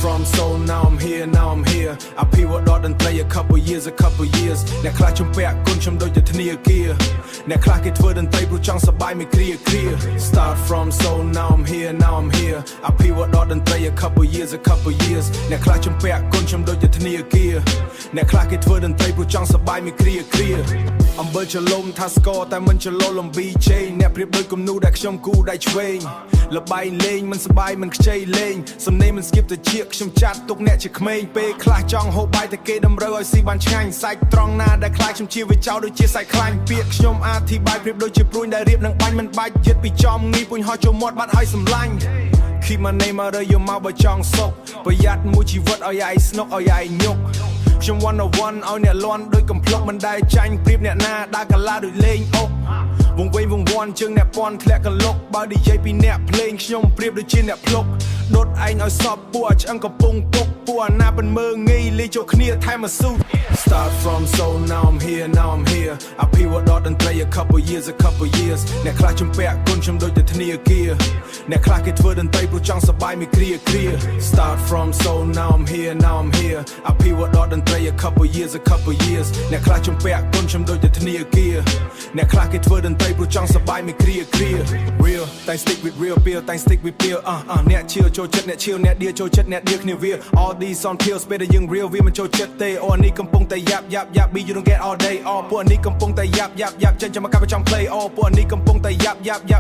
from soul now I'm here I pivot dot and play a couple years អ្នកខ្លះជំពាក់គុណខ្ញុំដូចជាធនាគារអ្នកខ្លះគេធ្វើតន្ត្រីព្រោះចង់សប្បាយមិនគ្រាគ្រា Start from soul now I'm here I pivot dot and play a couple years អ្នកខ្លះជំពាក់គុណខ្ញុំដូចជាធនាគារអ្នកខ្លះគេធ្វើតន្ត្រីព្រោះចង់សប្បាយមិនគ្រាគ្រាអំបិលចលុំថាស្គរតែមិនចលោលំប៊ីជេអ្នកប្រៀបដូចគំនូដែលខ្ញុំគូដៃឆ្វេងលបាយលេងមិនសប្បាយមិនខ្ចីលេងសំណេរមិនស្គៀបទៅជាខ្ញុំចាត់ទុកអ្នកជាក្មេងពេលខ្លះចង់ហូបបាយតែគេតម្រូវឲ្យស៊ីបានឆ្ងាញ់សាច់ត្រង់ណាដែលខ្លាចខ្ញុំជាវាចោលដូចជាសាច់ខ្លាញ់ពាក្យខ្ញុំអធិប្បាយប្រៀបដូចជាព្រួញដែលរៀបនឹងបាញ់មិនបាច់យឹតពីចំងីពុញហោះចូលមាត់បាត់ឲ្យសម្លាញ់ Keep my name out of your mouth បើចង់សុកប្រយ័ត្នមួយជីវិតឲ្យឯងស្នុកឲ្យឯងញុកខ្ញុំ one on one ឲ្យអ្នកលាន់ដូចកំភ្លុកមិនដែលចាញ់ប្រៀបអ្នកណាដើរកាឡាដូចលេងអុកវងវែងវងវាន់ជើងអ្នកពាន់ធ្លាក់កលុកបើនិយាយពីអ្នកភ្លេងខ្ញុំប្រៀបដូចជាអ្នកភ្លុកដុតឯងឲ្យសពពួកឆ្អឹងកំពុងពុកពួកអាណាមិនមើងងាយលេងចូលគ្នាថែមមកស៊ូ Start from soul now I'm here I pivot dot and play a couple years អ្នកខ្លះជំពាក់គុណខ្ញុំដូចតែធនាគារអ្នកខ្លះគេធ្វើតន្ត្រីព្រោះចង់សប្បាយមិនគ្រាគ្រា Start from soul now I'm here I pivot dot and play a couple years អ្នកខ្លះជំពាក់គុណខ្ញុំដូចតែធនាគារអ្នកខ្លះគេធ្វើតន្ត្រីព្រោះចង់សប្បាយមិនគ្រាគ្រា Real តែ stick with real pill តែ stick with pill អ្នកឈៀលចូលចិត្តអ្នកឈៀលអ្នកដៀចូលចិត្តអ្នកដៀគ្នាវា All these on pills ពេលដែលយើង real វាមិនចូលចិត្តទេអូនេះកំពុងតែយ៉ាប់ be you don't get all day ពួកនេះកំពុងតែយ៉ាប់ចេញចាំមកកាប់ចង់ play ពួកនេះកំពុងតែយ៉ាប់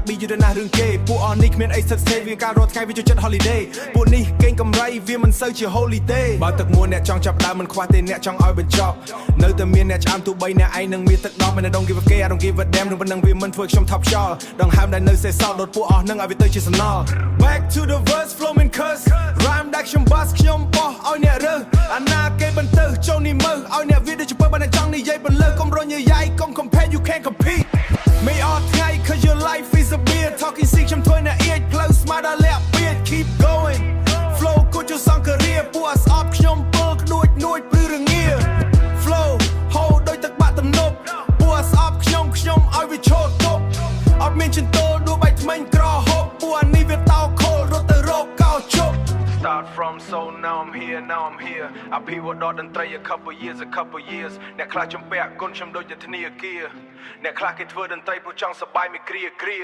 be you ដល់ណារឿងគេពួកអស់នេះគ្មានអីស្ថិតស្ថេរវាការរត់ថ្ងៃវាចូលចិត្ត holiday ពួកនេះកេងកម្រៃវាមិនសូវជា holiday បើទឹកមួយអ្នកចង់ចាប់ដើមមិនខ្វះទេអ្នកចង់ឲ្យបញ្ចប់នៅតែមានអ្នកឆ្អើមទោះបីអ្នកឯងនឹងមានទឹកដមមិន don't give a care I don't give a damn នឹងប៉ុណ្ណឹងវាមិនធ្វើខ្ញុំថប់ខ្យល់ដងហើមដែលនៅសេសសល់ដុតពួកអស់នឹងឲ្យវាទៅជាសំណល់ Back to the verse flowing curse rhyme ដែលខ្ញុំបាសខ្ញុំបោះឲ្យអ្នករើសអាណាគេបន្ទើចូលនេះមើលឲ្យអ្នកវាដូចជាបើបានចង់និយាយបន្លឺកុំរញយាយកុំ compare you can't compete ไม่អត់ថ្ងៃ cause your life is a beer talking sick ខ្ញុំធ្វើអ្នកអៀចផ្លូវស្មារតីលាក់ពី keep going flow គូចសង្ករាពួកអស្អប់ខ្ញុំពើក្ដួចនួចព្រឺរងា flow ហូរដូចទឹកបាក់ទំនប់ពួកអស្អប់ខ្ញុំឲ្យវាឈោតទុកអត់មានចិនតូលដួបៃថ្មិញក្រហុកពួកអានេះវាតោខូលរត់ទៅរកកោជប់ Start from soul now I'm here I pivot dot តន្ត្រី a couple years អ្នកខ្លះជំពាក់គុណខ្ញុំដូចជាធនាគារអ្នកខ្លះគេធ្វើតន្ត្រីព្រោះចង់សប្បាយមិនគ្រា